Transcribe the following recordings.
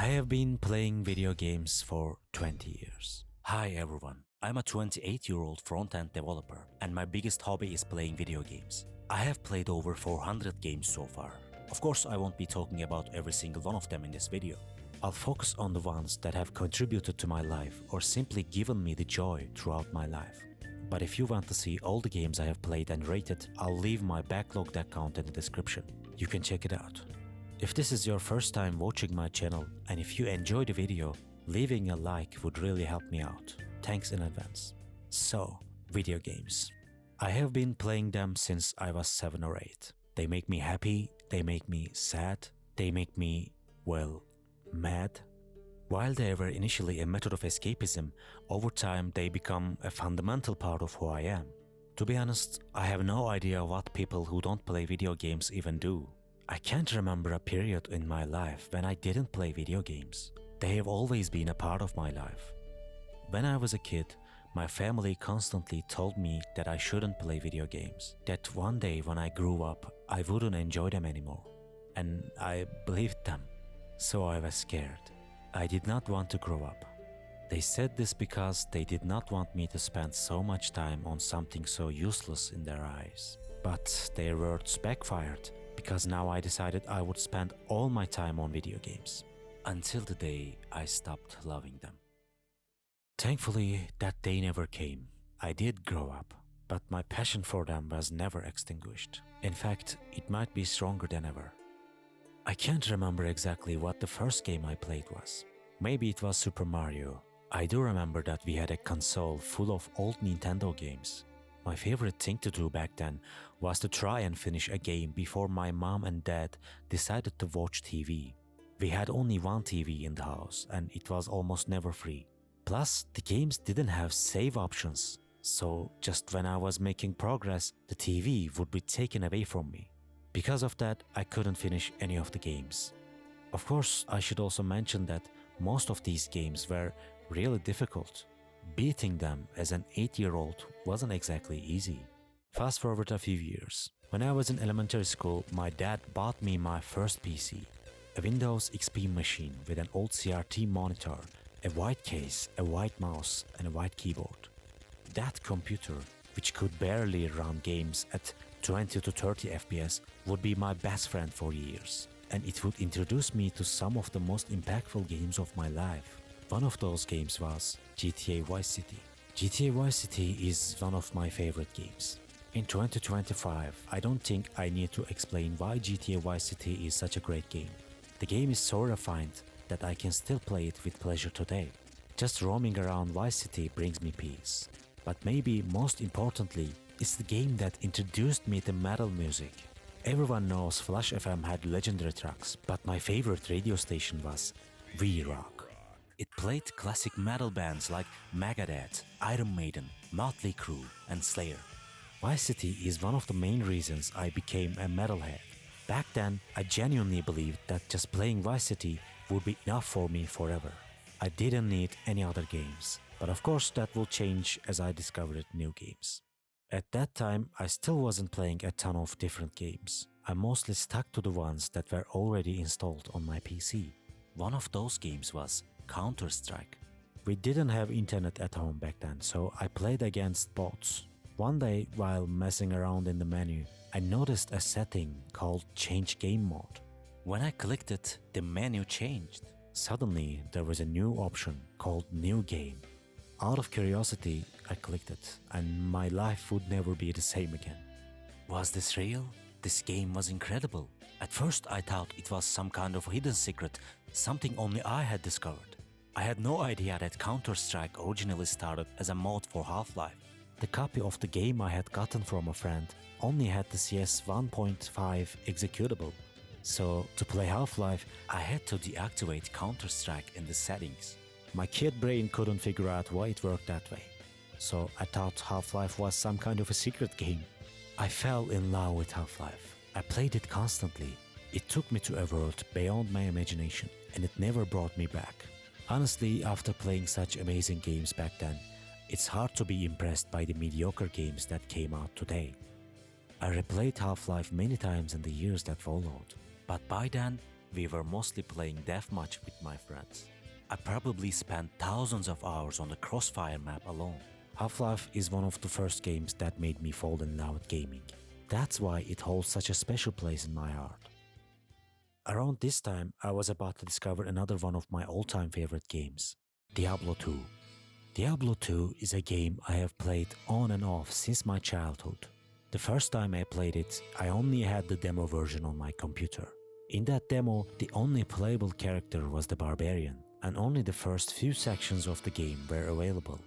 I have been playing video games for 20 years. Hi everyone, I'm a 28-year-old front-end developer and my biggest hobby is playing video games. I have played over 400 games so far. Of course, I won't be talking about every single one of them in this video. I'll focus on the ones that have contributed to my life or simply given me the joy throughout my life. But if you want to see all the games I have played and rated, I'll leave my backlogged account in the description. You can check it out. If this is your first time watching my channel and if you enjoyed the video, leaving a like would really help me out. Thanks in advance. So, video games. I have been playing them since I was 7 or 8. They make me happy, they make me sad, they make me, well, mad. While they were initially a method of escapism, over time they become a fundamental part of who I am. To be honest, I have no idea what people who don't play video games even do. I can't remember a period in my life when I didn't play video games. They have always been a part of my life. When I was a kid, my family constantly told me that I shouldn't play video games, that one day when I grew up, I wouldn't enjoy them anymore. And I believed them. So I was scared. I did not want to grow up. They said this because they did not want me to spend so much time on something so useless in their eyes. But their words backfired, because now I decided I would spend all my time on video games. Until the day I stopped loving them. Thankfully, that day never came. I did grow up, but my passion for them was never extinguished. In fact, it might be stronger than ever. I can't remember exactly what the first game I played was. Maybe it was Super Mario. I do remember that we had a console full of old Nintendo games. My favorite thing to do back then was to try and finish a game before my mom and dad decided to watch TV. We had only one TV in the house and it was almost never free. Plus, the games didn't have save options, so just when I was making progress, the TV would be taken away from me. Because of that, I couldn't finish any of the games. Of course, I should also mention that most of these games were really difficult. Beating them as an 8-year-old wasn't exactly easy. Fast forward a few years. When I was in elementary school, my dad bought me my first PC. A Windows XP machine with an old CRT monitor, a white case, a white mouse and a white keyboard. That computer, which could barely run games at 20 to 30 FPS, would be my best friend for years. And it would introduce me to some of the most impactful games of my life. One of those games was GTA Vice City. GTA Vice City is one of my favorite games. In 2025, I don't think I need to explain why GTA Vice City is such a great game. The game is so refined that I can still play it with pleasure today. Just roaming around Vice City brings me peace. But maybe most importantly, it's the game that introduced me to metal music. Everyone knows Flash FM had legendary tracks, but my favorite radio station was V-Rock. It played classic metal bands like Megadeth, Iron Maiden, Motley Crue and Slayer. Vice City is one of the main reasons I became a metalhead. Back then, I genuinely believed that just playing Vice City would be enough for me forever. I didn't need any other games, but of course that will change as I discovered new games. At that time, I still wasn't playing a ton of different games. I mostly stuck to the ones that were already installed on my PC. One of those games was Counter-Strike. We didn't have internet at home back then, so I played against bots. One day, while messing around in the menu, I noticed a setting called Change Game Mode. When I clicked it, the menu changed. Suddenly, there was a new option called New Game. Out of curiosity, I clicked it, and my life would never be the same again. Was this real? This game was incredible. At first, I thought it was some kind of hidden secret, something only I had discovered. I had no idea that Counter-Strike originally started as a mod for Half-Life. The copy of the game I had gotten from a friend only had the CS 1.5 executable. So, to play Half-Life, I had to deactivate Counter-Strike in the settings. My kid brain couldn't figure out why it worked that way. So I thought Half-Life was some kind of a secret game. I fell in love with Half-Life. I played it constantly. It took me to a world beyond my imagination, and it never brought me back. Honestly, after playing such amazing games back then, it's hard to be impressed by the mediocre games that came out today. I replayed Half-Life many times in the years that followed, but by then, we were mostly playing deathmatch with my friends. I probably spent thousands of hours on the Crossfire map alone. Half-Life is one of the first games that made me fall in love with gaming. That's why it holds such a special place in my heart. Around this time, I was about to discover another one of my all-time favorite games, Diablo 2. Diablo 2 is a game I have played on and off since my childhood. The first time I played it, I only had the demo version on my computer. In that demo, the only playable character was the barbarian, and only the first few sections of the game were available.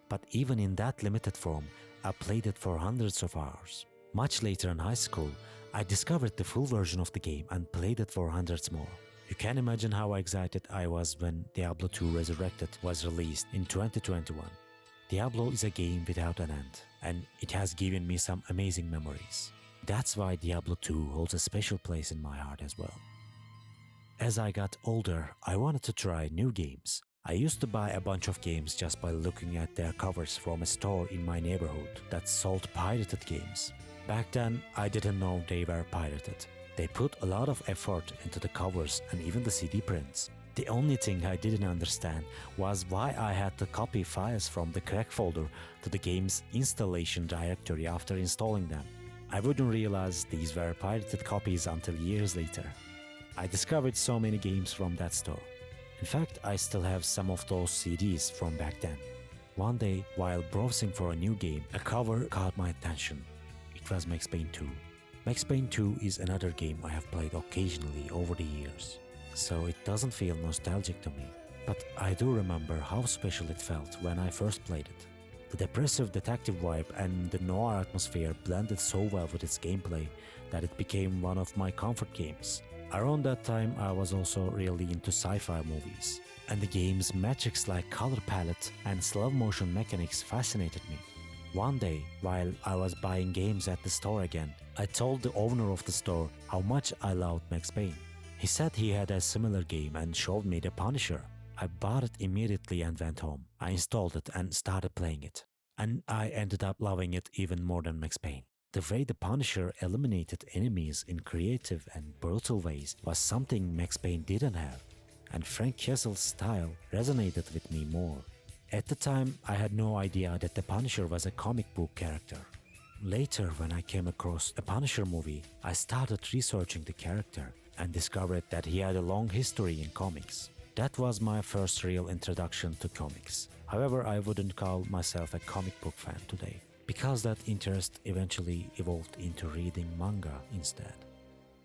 But even in that limited form, I played it for hundreds of hours. Much later in high school, I discovered the full version of the game and played it for hundreds more. You can imagine how excited I was when Diablo 2 Resurrected was released in 2021. Diablo is a game without an end, and it has given me some amazing memories. That's why Diablo 2 holds a special place in my heart as well. As I got older, I wanted to try new games. I used to buy a bunch of games just by looking at their covers from a store in my neighborhood that sold pirated games. Back then, I didn't know they were pirated. They put a lot of effort into the covers and even the CD prints. The only thing I didn't understand was why I had to copy files from the correct folder to the game's installation directory after installing them. I wouldn't realize these were pirated copies until years later. I discovered so many games from that store. In fact, I still have some of those CDs from back then. One day, while browsing for a new game, a cover caught my attention. It was Max Payne 2. Max Payne 2 is another game I have played occasionally over the years, so it doesn't feel nostalgic to me. But I do remember how special it felt when I first played it. The depressive detective vibe and the noir atmosphere blended so well with its gameplay that it became one of my comfort games. Around that time, I was also really into sci-fi movies, and the game's metrics-like color palette and slow-motion mechanics fascinated me. One day, while I was buying games at the store again, I told the owner of the store how much I loved Max Payne. He said he had a similar game and showed me The Punisher. I bought it immediately and went home. I installed it and started playing it. And I ended up loving it even more than Max Payne. The way The Punisher eliminated enemies in creative and brutal ways was something Max Payne didn't have, and Frank Castle's style resonated with me more. At the time, I had no idea that The Punisher was a comic book character. Later, when I came across a Punisher movie, I started researching the character and discovered that he had a long history in comics. That was my first real introduction to comics. However, I wouldn't call myself a comic book fan today, because that interest eventually evolved into reading manga instead.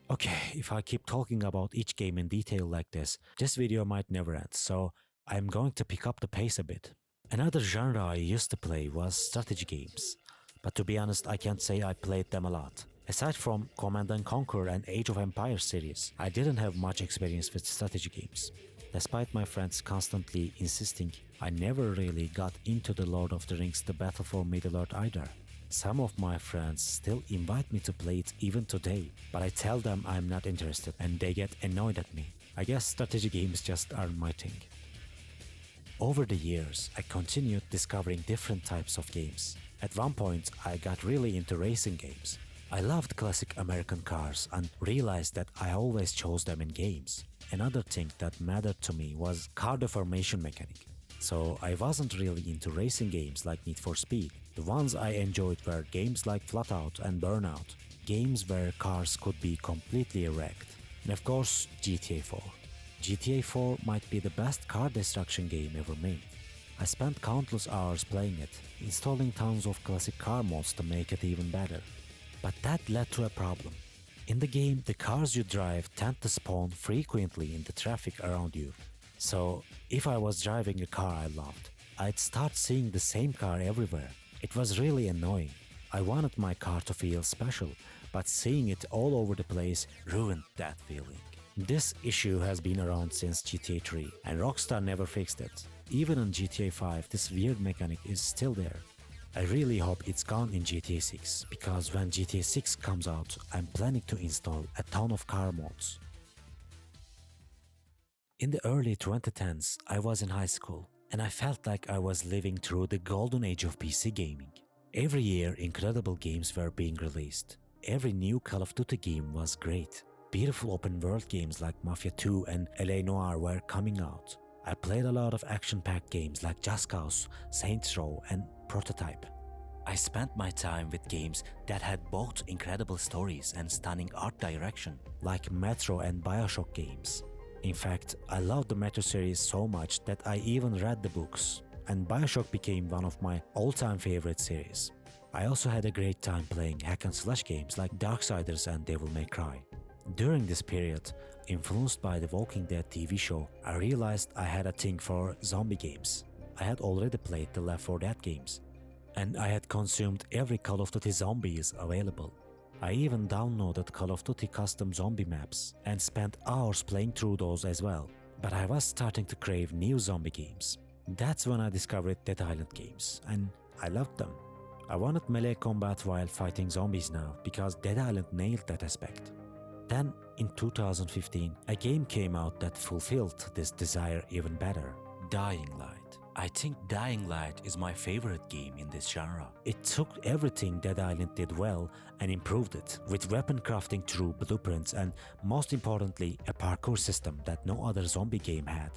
Okay, if I keep talking about each game in detail like this video might never end, so I'm going to pick up the pace a bit. Another genre I used to play was strategy games, but to be honest, I can't say I played them a lot. Aside from Command & Conquer and Age of Empires series, I didn't have much experience with strategy games. Despite my friends constantly insisting, I never really got into the Lord of the Rings The Battle for Middle-earth either. Some of my friends still invite me to play it even today, but I tell them I'm not interested and they get annoyed at me. I guess strategy games just aren't my thing. Over the years, I continued discovering different types of games. At one point, I got really into racing games. I loved classic American cars and realized that I always chose them in games. Another thing that mattered to me was car deformation mechanic. So I wasn't really into racing games like Need for Speed. The ones I enjoyed were games like Flatout and Burnout, games where cars could be completely wrecked. And of course, GTA 4. GTA 4 might be the best car destruction game ever made. I spent countless hours playing it, installing tons of classic car mods to make it even better. But that led to a problem. In the game, the cars you drive tend to spawn frequently in the traffic around you. So, if I was driving a car I loved, I'd start seeing the same car everywhere. It was really annoying. I wanted my car to feel special, but seeing it all over the place ruined that feeling. This issue has been around since GTA 3, and Rockstar never fixed it. Even in GTA 5, this weird mechanic is still there. I really hope it's gone in GTA 6, because when GTA 6 comes out, I'm planning to install a ton of car mods. In the early 2010s, I was in high school, and I felt like I was living through the golden age of PC gaming. Every year, incredible games were being released. Every new Call of Duty game was great. Beautiful open world games like Mafia 2 and LA Noire were coming out. I played a lot of action-packed games like Just Cause, Saints Row and Prototype. I spent my time with games that had both incredible stories and stunning art direction, like Metro and Bioshock games. In fact, I loved the Metro series so much that I even read the books, and Bioshock became one of my all-time favorite series. I also had a great time playing hack-and-slash games like Darksiders and Devil May Cry. During this period, influenced by the Walking Dead TV show, I realized I had a thing for zombie games. I had already played the Left 4 Dead games, and I had consumed every Call of Duty Zombies available. I even downloaded Call of Duty custom zombie maps and spent hours playing through those as well. But I was starting to crave new zombie games. That's when I discovered Dead Island games, and I loved them. I wanted melee combat while fighting zombies now, because Dead Island nailed that aspect. Then, in 2015, a game came out that fulfilled this desire even better: Dying Light. I think Dying Light is my favorite game in this genre. It took everything Dead Island did well and improved it, with weapon crafting through blueprints and, most importantly, a parkour system that no other zombie game had.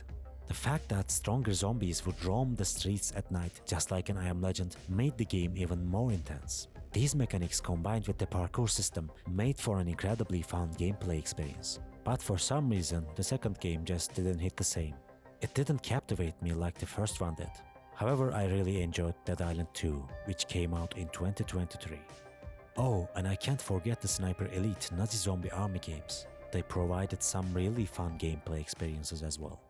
The fact that stronger zombies would roam the streets at night, just like in I Am Legend, made the game even more intense. These mechanics combined with the parkour system made for an incredibly fun gameplay experience. But for some reason, the second game just didn't hit the same. It didn't captivate me like the first one did. However, I really enjoyed Dead Island 2, which came out in 2023. Oh, and I can't forget the Sniper Elite Nazi Zombie Army games. They provided some really fun gameplay experiences as well.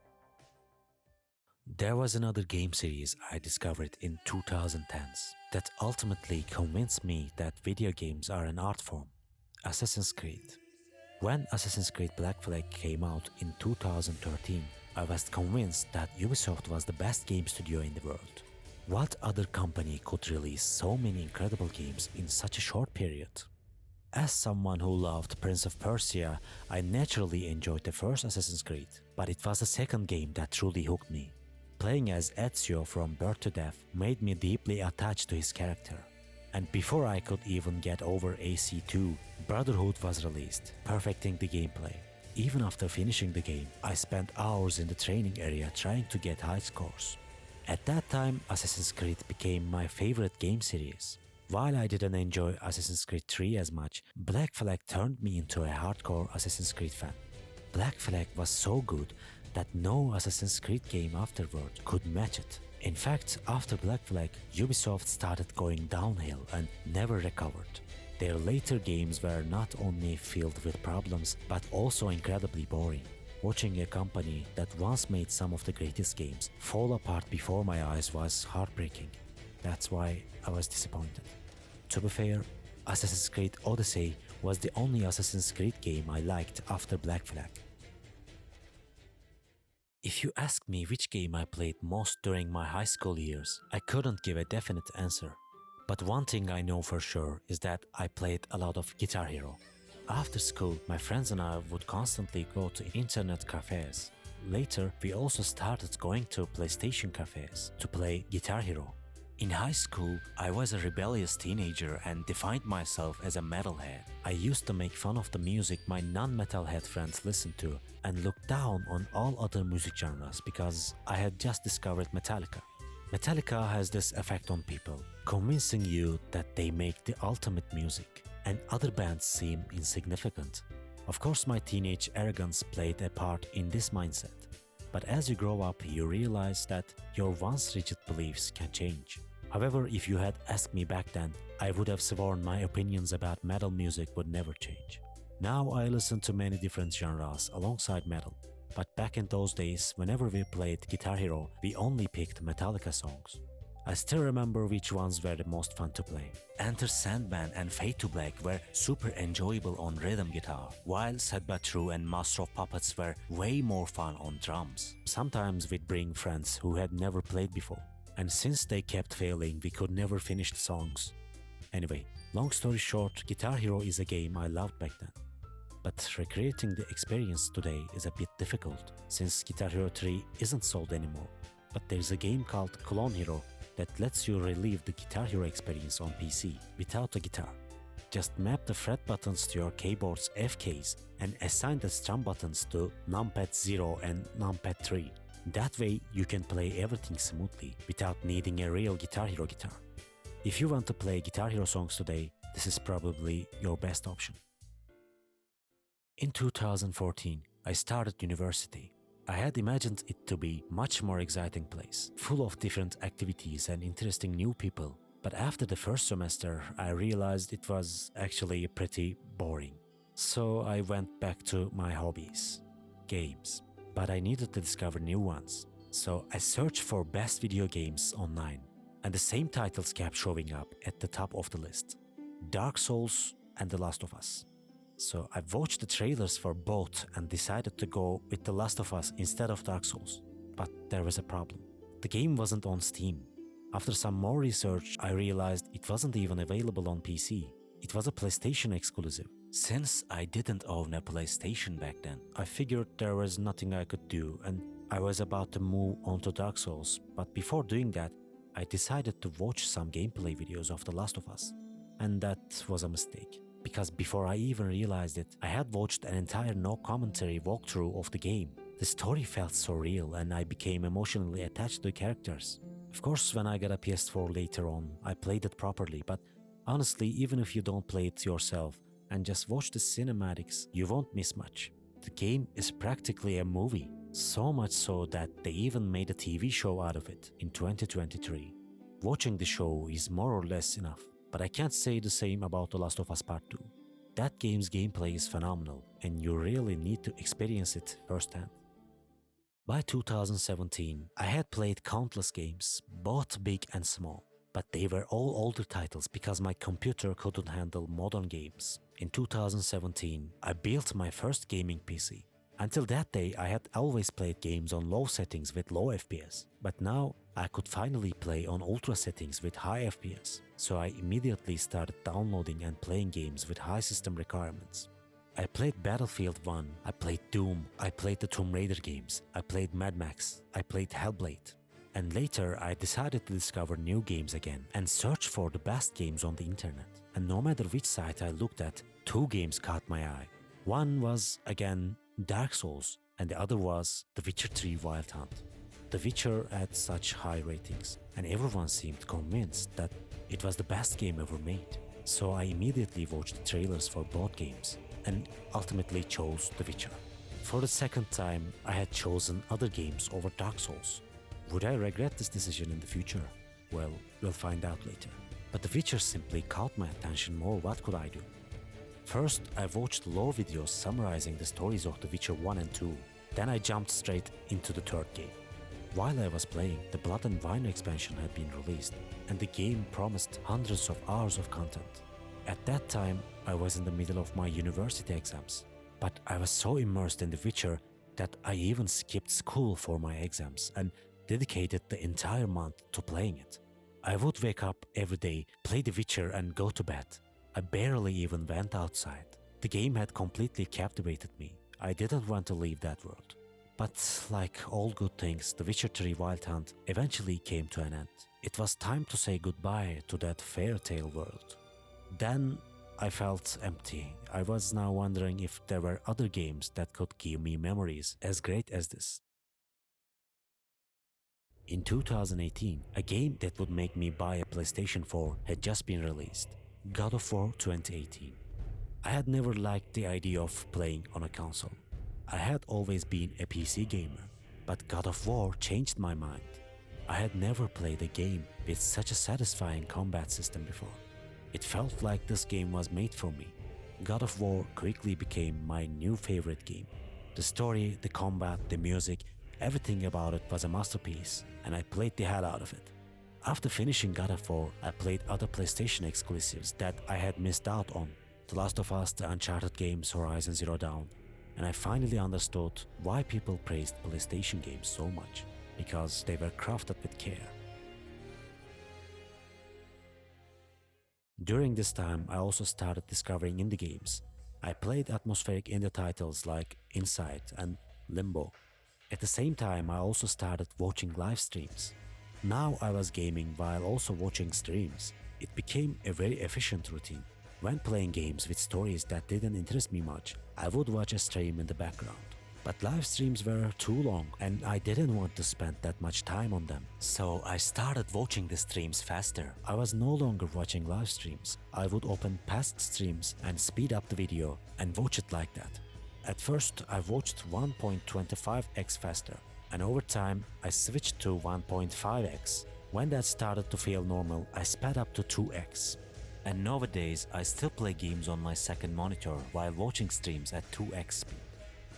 There was another game series I discovered in 2010s that ultimately convinced me that video games are an art form: Assassin's Creed. When Assassin's Creed Black Flag came out in 2013, I was convinced that Ubisoft was the best game studio in the world. What other company could release so many incredible games in such a short period? As someone who loved Prince of Persia, I naturally enjoyed the first Assassin's Creed, but it was the second game that truly hooked me. Playing as Ezio from Birth to Death made me deeply attached to his character. And before I could even get over AC2, Brotherhood was released, perfecting the gameplay. Even after finishing the game, I spent hours in the training area trying to get high scores. At that time, Assassin's Creed became my favorite game series. While I didn't enjoy Assassin's Creed 3 as much, Black Flag turned me into a hardcore Assassin's Creed fan. Black Flag was so good that no Assassin's Creed game afterward could match it. In fact, after Black Flag, Ubisoft started going downhill and never recovered. Their later games were not only filled with problems, but also incredibly boring. Watching a company that once made some of the greatest games fall apart before my eyes was heartbreaking. That's why I was disappointed. To be fair, Assassin's Creed Odyssey was the only Assassin's Creed game I liked after Black Flag. If you ask me which game I played most during my high school years, I couldn't give a definite answer. But one thing I know for sure is that I played a lot of Guitar Hero. After school, my friends and I would constantly go to internet cafes. Later, we also started going to PlayStation cafes to play Guitar Hero. In high school, I was a rebellious teenager and defined myself as a metalhead. I used to make fun of the music my non-metalhead friends listened to and look down on all other music genres because I had just discovered Metallica. Metallica has this effect on people, convincing you that they make the ultimate music, and other bands seem insignificant. Of course, my teenage arrogance played a part in this mindset. But as you grow up, you realize that your once rigid beliefs can change. However, if you had asked me back then, I would have sworn my opinions about metal music would never change. Now I listen to many different genres alongside metal. But back in those days, whenever we played Guitar Hero, we only picked Metallica songs. I still remember which ones were the most fun to play. Enter Sandman and Fade to Black were super enjoyable on rhythm guitar, while Sad But True and Master of Puppets were way more fun on drums. Sometimes we'd bring friends who had never played before, and since they kept failing, we could never finish the songs. Anyway, long story short, Guitar Hero is a game I loved back then. But recreating the experience today is a bit difficult, since Guitar Hero 3 isn't sold anymore. But there's a game called Clone Hero that lets you relive the Guitar Hero experience on PC without a guitar. just map the fret buttons to your keyboard's F keys and assign the strum buttons to numpad 0 and numpad 3. That way you can play everything smoothly without needing a real Guitar Hero guitar. If you want to play Guitar Hero songs today, this is probably your best option. In 2014, I started university. I had imagined it to be a much more exciting place, full of different activities and interesting new people. But after the first semester, I realized it was actually pretty boring. So I went back to my hobbies, games. But I needed to discover new ones. So I searched for best video games online, and the same titles kept showing up at the top of the list: Dark Souls and The Last of Us. So I watched the trailers for both and decided to go with The Last of Us instead of Dark Souls. But there was a problem. The game wasn't on Steam. After some more research, I realized it wasn't even available on PC. It was a PlayStation exclusive. Since I didn't own a PlayStation back then, I figured there was nothing I could do, and I was about to move on to Dark Souls. But before doing that, I decided to watch some gameplay videos of The Last of Us. And that was a mistake. Because before I even realized it, I had watched an entire no-commentary walkthrough of the game. The story felt so real and I became emotionally attached to the characters. Of course, when I got a PS4 later on, I played it properly, but honestly, even if you don't play it yourself and just watch the cinematics, you won't miss much. The game is practically a movie, so much so that they even made a TV show out of it in 2023. Watching the show is more or less enough. But I can't say the same about The Last of Us Part 2. That game's gameplay is phenomenal, and you really need to experience it firsthand. By 2017, I had played countless games, both big and small, but they were all older titles because my computer couldn't handle modern games. In 2017, I built my first gaming PC. Until that day, I had always played games on low settings with low FPS, but now I could finally play on ultra settings with high FPS, so I immediately started downloading and playing games with high system requirements. I played Battlefield 1, I played Doom, I played the Tomb Raider games, I played Mad Max, I played Hellblade. And later I decided to discover new games again and search for the best games on the internet. And no matter which site I looked at, two games caught my eye. One was, again, Dark Souls, and the other was The Witcher 3 Wild Hunt. The Witcher had such high ratings, and everyone seemed convinced that it was the best game ever made. So I immediately watched the trailers for both games, and ultimately chose The Witcher. For the second time, I had chosen other games over Dark Souls. Would I regret this decision in the future? Well, we'll find out later. But The Witcher simply caught my attention more. What could I do? First, I watched lore videos summarizing the stories of The Witcher 1 and 2. Then I jumped straight into the third game. While I was playing, the Blood and Wine expansion had been released, and the game promised hundreds of hours of content. At that time, I was in the middle of my university exams, but I was so immersed in The Witcher that I even skipped school for my exams and dedicated the entire month to playing it. I would wake up every day, play The Witcher and go to bed. I barely even went outside. The game had completely captivated me. I didn't want to leave that world. But like all good things, The Witcher 3 Wild Hunt eventually came to an end. It was time to say goodbye to that fairy tale world. Then I felt empty. I was now wondering if there were other games that could give me memories as great as this. In 2018, a game that would make me buy a PlayStation 4 had just been released: God of War 2018. I had never liked the idea of playing on a console. I had always been a PC gamer, but God of War changed my mind. I had never played a game with such a satisfying combat system before. It felt like this game was made for me. God of War quickly became my new favorite game. The story, the combat, the music, everything about it was a masterpiece, and I played the hell out of it. After finishing God of War, I played other PlayStation exclusives that I had missed out on: The Last of Us, the Uncharted games, Horizon Zero Dawn, and I finally understood why people praised PlayStation games so much, because they were crafted with care. During this time, I also started discovering indie games. I played atmospheric indie titles like Inside and Limbo. At the same time, I also started watching live streams. Now I was gaming while also watching streams. It became a very efficient routine. When playing games with stories that didn't interest me much, I would watch a stream in the background. But live streams were too long and I didn't want to spend that much time on them. So I started watching the streams faster. I was no longer watching live streams. I would open past streams and speed up the video and watch it like that. At first, I watched 1.25x faster, and over time, I switched to 1.5x. When that started to feel normal, I sped up to 2x. And nowadays, I still play games on my second monitor while watching streams at 2x speed.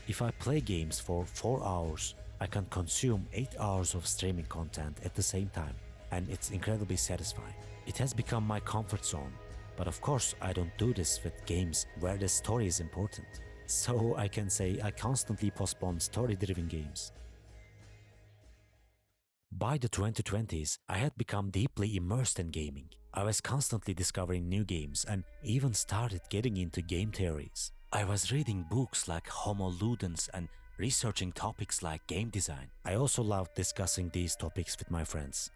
If I play games for 4 hours, I can consume 8 hours of streaming content at the same time, and it's incredibly satisfying. It has become my comfort zone, but of course I don't do this with games where the story is important. So I can say I constantly postpone story-driven games. By the 2020s, I had become deeply immersed in gaming. I was constantly discovering new games and even started getting into game theories. I was reading books like Homo Ludens and researching topics like game design. I also loved discussing these topics with my friends.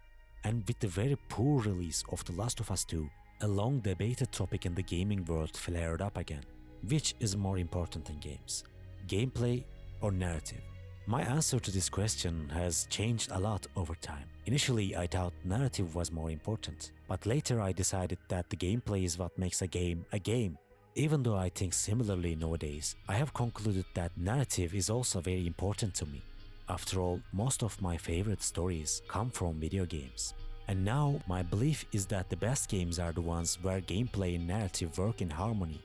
And with the very poor release of The Last of Us 2, a long debated topic in the gaming world flared up again. Which is more important in games? Gameplay or narrative? My answer to this question has changed a lot over time. Initially, I thought narrative was more important, but later I decided that the gameplay is what makes a game a game. Even though I think similarly nowadays, I have concluded that narrative is also very important to me. After all, most of my favorite stories come from video games. And now, my belief is that the best games are the ones where gameplay and narrative work in harmony.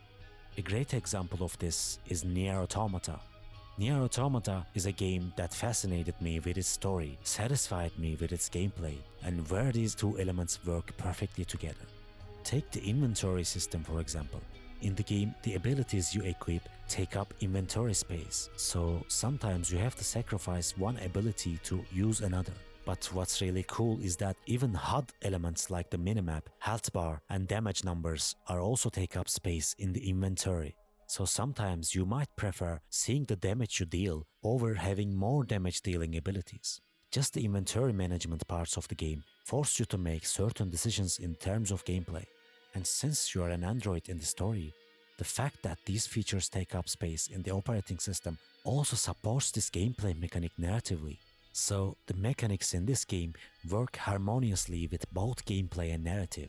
A great example of this is Nier Automata. Nier Automata is a game that fascinated me with its story, satisfied me with its gameplay, and where these two elements work perfectly together. Take the inventory system for example. In the game, the abilities you equip take up inventory space, so sometimes you have to sacrifice one ability to use another. But what's really cool is that even HUD elements like the minimap, health bar, and damage numbers are also take up space in the inventory. So sometimes you might prefer seeing the damage you deal over having more damage dealing abilities. Just the inventory management parts of the game force you to make certain decisions in terms of gameplay. And since you are an android in the story, the fact that these features take up space in the operating system also supports this gameplay mechanic narratively. So the mechanics in this game work harmoniously with both gameplay and narrative.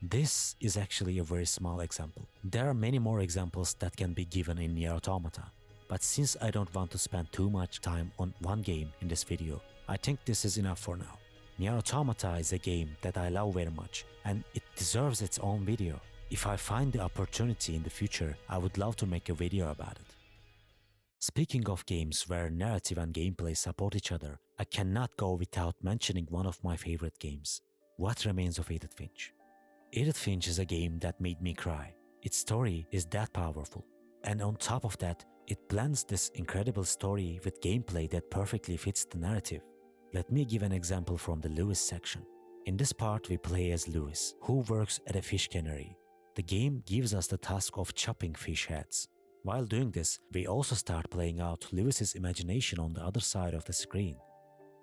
This is actually a very small example. There are many more examples that can be given in Nier Automata, but since I don't want to spend too much time on one game in this video, I think this is enough for now. Nier Automata is a game that I love very much, and it deserves its own video. If I find the opportunity in the future, I would love to make a video about it. Speaking of games where narrative and gameplay support each other, I cannot go without mentioning one of my favorite games, What Remains of Edith Finch. Edith Finch is a game that made me cry. Its story is that powerful. And on top of that, it blends this incredible story with gameplay that perfectly fits the narrative. Let me give an example from the Lewis section. In this part, we play as Lewis, who works at a fish cannery. The game gives us the task of chopping fish heads. While doing this, we also start playing out Lewis's imagination on the other side of the screen.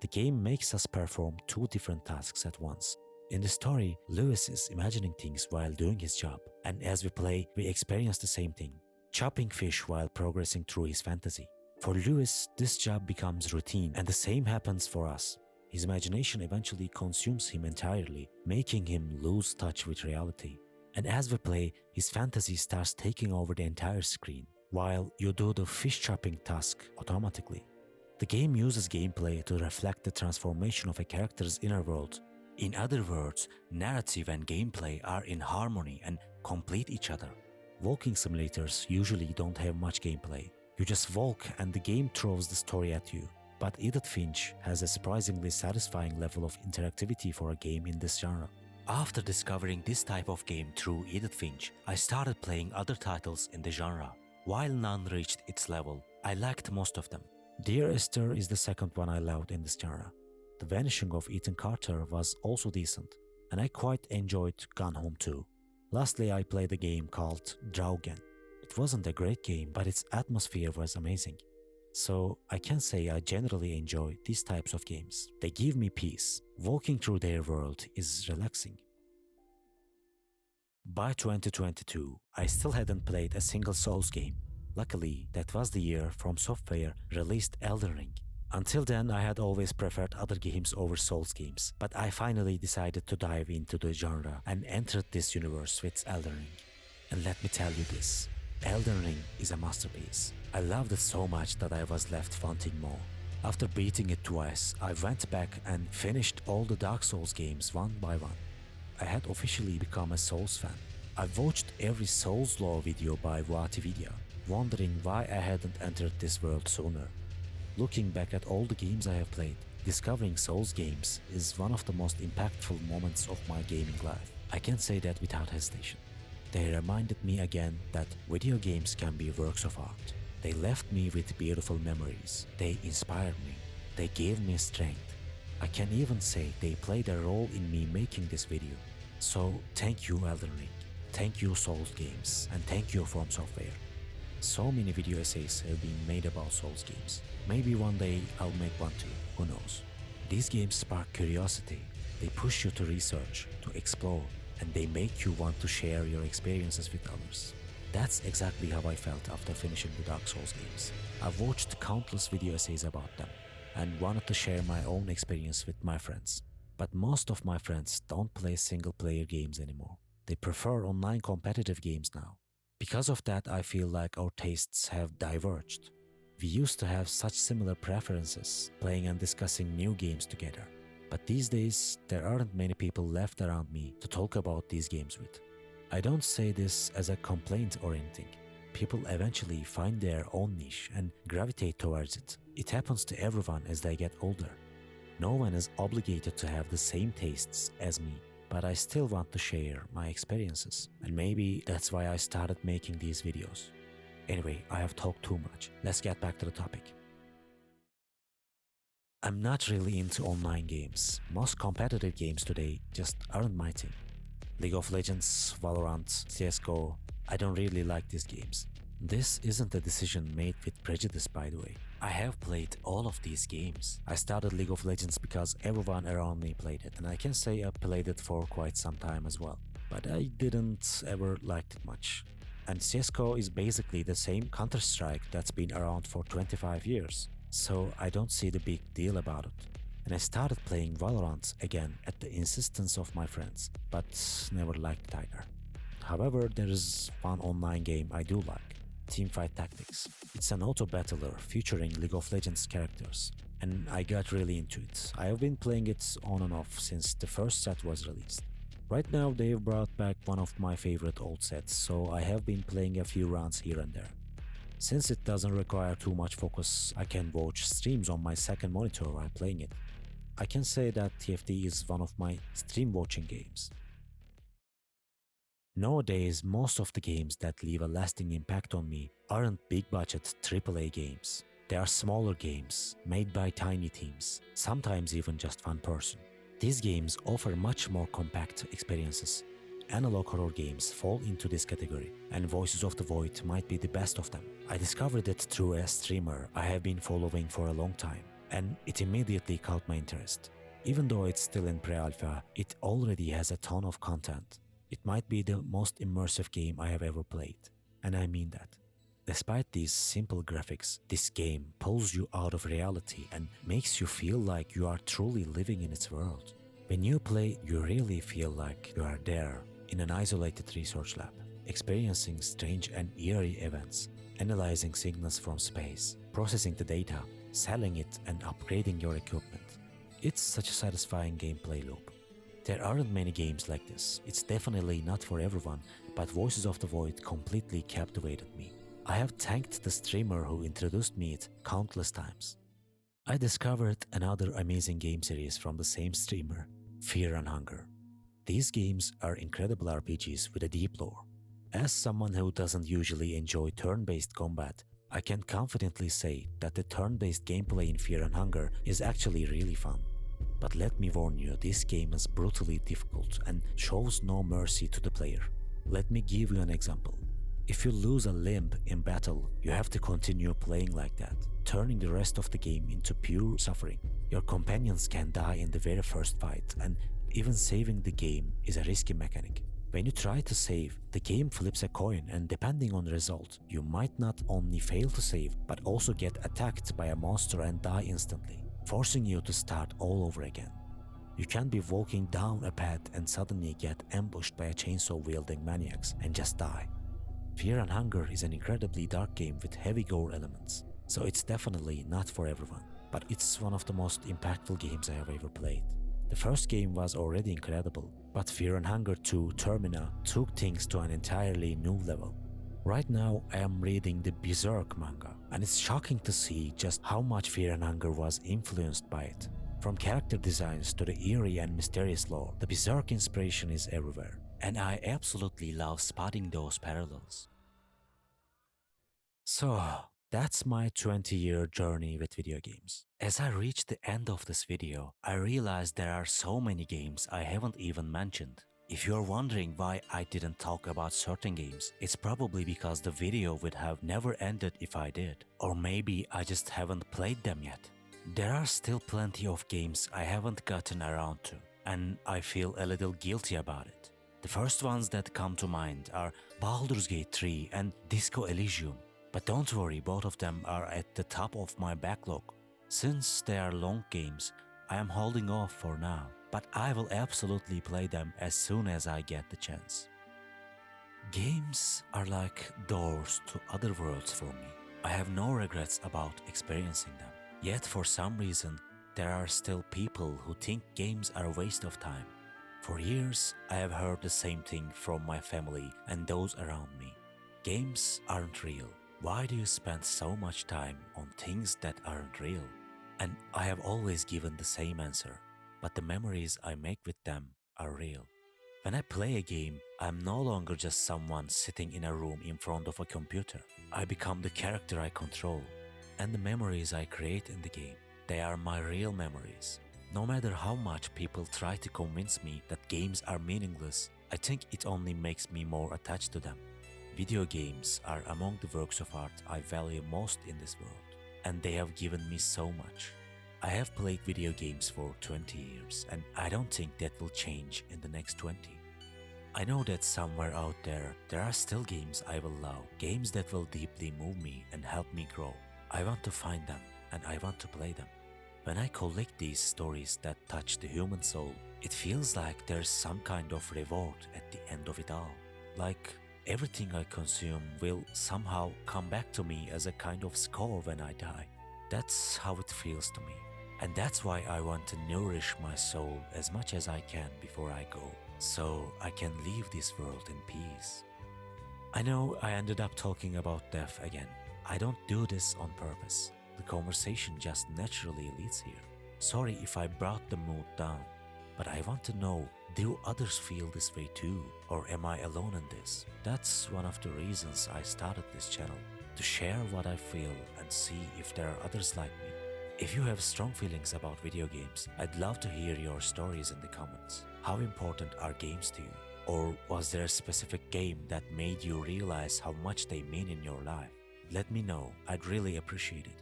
The game makes us perform two different tasks at once. In the story, Lewis is imagining things while doing his job, and as we play, we experience the same thing, chopping fish while progressing through his fantasy. For Lewis, this job becomes routine, and the same happens for us. His imagination eventually consumes him entirely, making him lose touch with reality. And as we play, his fantasy starts taking over the entire screen, while you do the fish chopping task automatically. The game uses gameplay to reflect the transformation of a character's inner world. In other words, narrative and gameplay are in harmony and complete each other. Walking simulators usually don't have much gameplay. You just walk and the game throws the story at you. But Edith Finch has a surprisingly satisfying level of interactivity for a game in this genre. After discovering this type of game through Edith Finch, I started playing other titles in the genre. While none reached its level, I liked most of them. Dear Esther is the second one I loved in this genre. The Vanishing of Ethan Carter was also decent, and I quite enjoyed Gone Home too. Lastly, I played a game called Draugen. It wasn't a great game, but its atmosphere was amazing. So I can say I generally enjoy these types of games. They give me peace. Walking through their world is relaxing. By 2022, I still hadn't played a single Souls game. Luckily, that was the year From Software released Elden Ring. Until then, I had always preferred other games over Souls games, but I finally decided to dive into the genre and entered this universe with Elden Ring. And let me tell you this, Elden Ring is a masterpiece. I loved it so much that I was left wanting more. After beating it twice, I went back and finished all the Dark Souls games one by one. I had officially become a Souls fan. I watched every Souls lore video by Vatividia, wondering why I hadn't entered this world sooner. Looking back at all the games I have played, discovering Souls games is one of the most impactful moments of my gaming life. I can say that without hesitation. They reminded me again that video games can be works of art. They left me with beautiful memories. They inspired me. They gave me strength. I can even say they played a role in me making this video. So thank you Elden Ring, thank you Souls games, and thank you From Software. So many video essays have been made about Souls games. Maybe one day I'll make one too, who knows. These games spark curiosity. They push you to research, to explore, and they make you want to share your experiences with others. That's exactly how I felt after finishing the Dark Souls games. I've watched countless video essays about them and wanted to share my own experience with my friends. But most of my friends don't play single-player games anymore. They prefer online competitive games now. Because of that, I feel like our tastes have diverged. We used to have such similar preferences, playing and discussing new games together. But these days, there aren't many people left around me to talk about these games with. I don't say this as a complaint or anything. People eventually find their own niche and gravitate towards it. It happens to everyone as they get older. No one is obligated to have the same tastes as me, but I still want to share my experiences. And maybe that's why I started making these videos. Anyway, I have talked too much. Let's get back to the topic. I'm not really into online games. Most competitive games today just aren't my thing. League of Legends, Valorant, CSGO, I don't really like these games. This isn't a decision made with prejudice, by the way. I have played all of these games. I started League of Legends because everyone around me played it, and I can say I played it for quite some time as well. But I didn't ever like it much. And CSGO is basically the same Counter-Strike that's been around for 25 years. So I don't see the big deal about it. And I started playing Valorant again at the insistence of my friends, but never liked it either. However, there is one online game I do like, Teamfight Tactics. It's an auto-battler featuring League of Legends characters, and I got really into it. I have been playing it on and off since the first set was released. Right now they've brought back one of my favorite old sets, so I have been playing a few rounds here and there. Since it doesn't require too much focus, I can watch streams on my second monitor while playing it. I can say that TFT is one of my stream watching games. Nowadays, most of the games that leave a lasting impact on me aren't big budget AAA games. They are smaller games, made by tiny teams, sometimes even just one person. These games offer much more compact experiences. Analog horror games fall into this category, and Voices of the Void might be the best of them. I discovered it through a streamer I have been following for a long time, and it immediately caught my interest. Even though it's still in pre-alpha, it already has a ton of content. It might be the most immersive game I have ever played, and I mean that. Despite these simple graphics, this game pulls you out of reality and makes you feel like you are truly living in its world. When you play, you really feel like you are there, in an isolated research lab, experiencing strange and eerie events, analyzing signals from space, processing the data, selling it and upgrading your equipment. It's such a satisfying gameplay loop. There aren't many games like this. It's definitely not for everyone, but Voices of the Void completely captivated me. I have thanked the streamer who introduced me it countless times. I discovered another amazing game series from the same streamer, Fear and Hunger. These games are incredible RPGs with a deep lore. As someone who doesn't usually enjoy turn-based combat, I can confidently say that the turn-based gameplay in Fear and Hunger is actually really fun. But let me warn you, this game is brutally difficult and shows no mercy to the player. Let me give you an example. If you lose a limb in battle, you have to continue playing like that, turning the rest of the game into pure suffering. Your companions can die in the very first fight, and even saving the game is a risky mechanic. When you try to save, the game flips a coin, and depending on the result, you might not only fail to save, but also get attacked by a monster and die instantly, forcing you to start all over again. You can be walking down a path and suddenly get ambushed by a chainsaw-wielding maniacs and just die. Fear and Hunger is an incredibly dark game with heavy gore elements, so it's definitely not for everyone, but it's one of the most impactful games I have ever played. The first game was already incredible, but Fear and Hunger 2 Termina took things to an entirely new level. Right now, I am reading the Berserk manga, and it's shocking to see just how much Fear and Hunger was influenced by it. From character designs to the eerie and mysterious lore, the Berserk inspiration is everywhere, and I absolutely love spotting those parallels. So, that's my 20-year journey with video games. As I reach the end of this video, I realized there are so many games I haven't even mentioned. If you're wondering why I didn't talk about certain games, it's probably because the video would have never ended if I did. Or maybe I just haven't played them yet. There are still plenty of games I haven't gotten around to, and I feel a little guilty about it. The first ones that come to mind are Baldur's Gate 3 and Disco Elysium. But don't worry, both of them are at the top of my backlog. Since they are long games, I am holding off for now, but I will absolutely play them as soon as I get the chance. Games are like doors to other worlds for me. I have no regrets about experiencing them. Yet for some reason, there are still people who think games are a waste of time. For years, I have heard the same thing from my family and those around me. Games aren't real. Why do you spend so much time on things that aren't real? And I have always given the same answer, but the memories I make with them are real. When I play a game, I'm no longer just someone sitting in a room in front of a computer. I become the character I control. And the memories I create in the game, they are my real memories. No matter how much people try to convince me that games are meaningless, I think it only makes me more attached to them. Video games are among the works of art I value most in this world, and they have given me so much. I have played video games for 20 years, and I don't think that will change in the next 20. I know that somewhere out there are still games I will love, games that will deeply move me and help me grow. I want to find them, and I want to play them. When I collect these stories that touch the human soul, it feels like there's some kind of reward at the end of it all. Like everything I consume will somehow come back to me as a kind of score when I die. That's how it feels to me. And that's why I want to nourish my soul as much as I can before I go, so I can leave this world in peace. I know I ended up talking about death again. I don't do this on purpose. The conversation just naturally leads here. Sorry if I brought the mood down, but I want to know, do others feel this way too? Or am I alone in this? That's one of the reasons I started this channel, to share what I feel and see if there are others like me. If you have strong feelings about video games, I'd love to hear your stories in the comments. How important are games to you? Or was there a specific game that made you realize how much they mean in your life? Let me know, I'd really appreciate it.